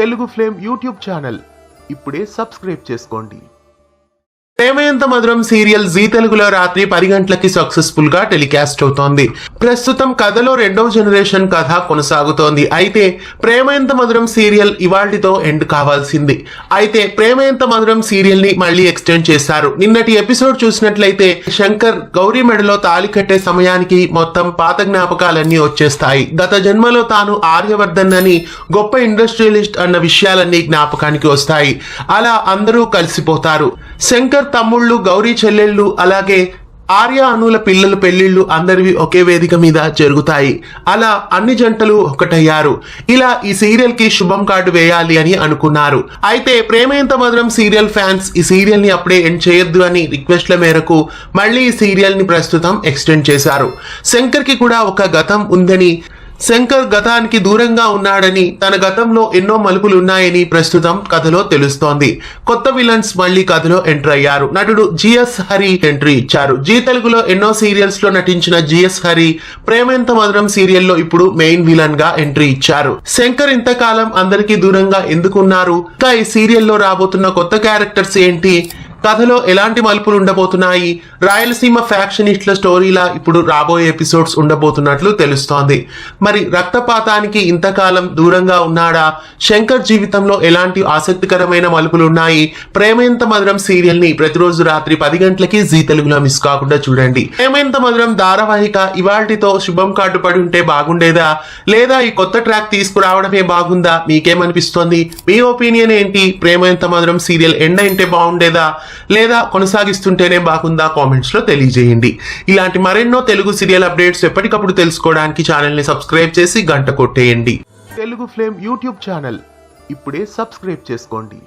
Telugu flame YouTube channel ఇప్పుడే subscribe చేసుకోండి. ప్రేమ ఎంత మధురం సీరియల్ జీ తెలుగులో రాత్రి 10 గంటలకి సక్సెస్ఫుల్ గా టెలికాస్ట్ అవుతోంది. ప్రస్తుతం కథలో రెండవ జనరేషన్ కథ కొనసాగుతోంది. అయితే ప్రేమ ఎంత మధురం సీరియల్ ఇవాళ్టితో ఎండ్ కావాల్సింది. అయితే ప్రేమ ఎంత మధురం సీరియల్ ని మళ్ళీ ఎక్స్టెండ్ చేశారు. నిన్నటి ఎపిసోడ్ చూసినట్లయితే శంకర్ గౌరీ మెడలో తాళి కట్టే సమయానికి మొత్తం పాత జ్ఞాపకాలన్నీ వచ్చేస్తాయి. గత జన్మలో తాను ఆర్యవర్ధన్ అని గొప్ప ఇండస్ట్రియలిస్ట్ అన్న విషయాలన్నీ జ్ఞాపకానికి వస్తాయి. అలా అందరూ కలిసిపోతారు. శంకర్ తమ్ముళ్ళు, గౌరీ చెల్లెళ్ళు, అలాగే ఆర్య అనుల పిల్లల పెళ్లిళ్ళు అందరివి ఒకే వేదిక మీద జరుగుతాయి. అలా అన్ని జంటలు ఒకటయ్యారు. ఇలా ఈ సీరియల్ కి శుభం కార్డు వేయాలి అని అనుకున్నారు. అయితే ప్రేమ ఎంత మధురం సీరియల్ ఫ్యాన్స్ ఈ సీరియల్ ని అప్పుడే ఎండ్ చేయొద్దు అని రిక్వెస్ట్ల మేరకు మళ్ళీ ఈ సీరియల్ ని ప్రస్తుతం ఎక్స్టెండ్ చేశారు. శంకర్ కి కూడా ఒక గతం ఉందని, శంకర్ గతానికి దూరంగా ఉన్నాడని, తన గతంలో ఎన్నో మలుపులున్నాయని ప్రస్తుతం కథలో తెలుస్తోంది. కొత్త విలన్స్ మళ్లీ కథలో ఎంటర్ అయ్యారు. నటుడు జిఎస్ హరి ఎంట్రీ ఇచ్చారు. జీ తెలుగులో ఎన్నో సీరియల్స్ లో నటించిన జిఎస్ హరి ప్రేమ ఎంత మధురం సీరియల్లో ఇప్పుడు మెయిన్ విలన్ గా ఎంట్రీ ఇచ్చారు. శంకర్ ఇంతకాలం అందరికీ దూరంగా ఎందుకున్నారు? ఇంకా ఈ సీరియల్లో రాబోతున్న కొత్త క్యారెక్టర్స్ ఏంటి? కథలో ఎలాంటి మలుపులు ఉండబోతున్నాయి? రాయలసీమ ఫ్యాక్షనిస్ట్ల స్టోరీలా ఇప్పుడు రాబోయే ఎపిసోడ్స్ ఉండబోతున్నట్లు తెలుస్తోంది. మరి రక్తపాతానికి ఇంతకాలం దూరంగా ఉన్నాడా? శంకర్ జీవితంలో ఎలాంటి ఆసక్తికరమైన మలుపులు ఉన్నాయి? ప్రేమ ఎంత మధురం సీరియల్ ని ప్రతిరోజు రాత్రి 10 గంటలకి జీ తెలుగులో మిస్ కాకుండా చూడండి. ప్రేమ ఎంత మధురం ధారావాహిక ఇవాళ్టితో శుభం కార్డు పడి ఉంటే బాగుండేదా, లేదా ఈ కొత్త ట్రాక్ తీసుకురావడమే బాగుందా? మీకేమనిపిస్తోంది? మీ ఒపీనియన్ ఏంటి? ప్రేమ ఎంత మధురం సీరియల్ ఎండ్ అయితే బాగుండేదా, లేదా కొనసాగిస్తుంటేనే బాగుందా? కామెంట్స్ లో తెలియజేయండి. ఇలాంటి మరెన్నో తెలుగు సీరియల్ అప్డేట్స్ ఎప్పటికప్పుడు తెలుసుకోవడానికి ఛానల్ ని సబ్స్క్రైబ్ చేసి గంట కొట్టేయండి. తెలుగు ఫ్లేమ్ యూట్యూబ్ ఛానల్ ఇప్పుడే సబ్స్క్రైబ్ చేసుకోండి.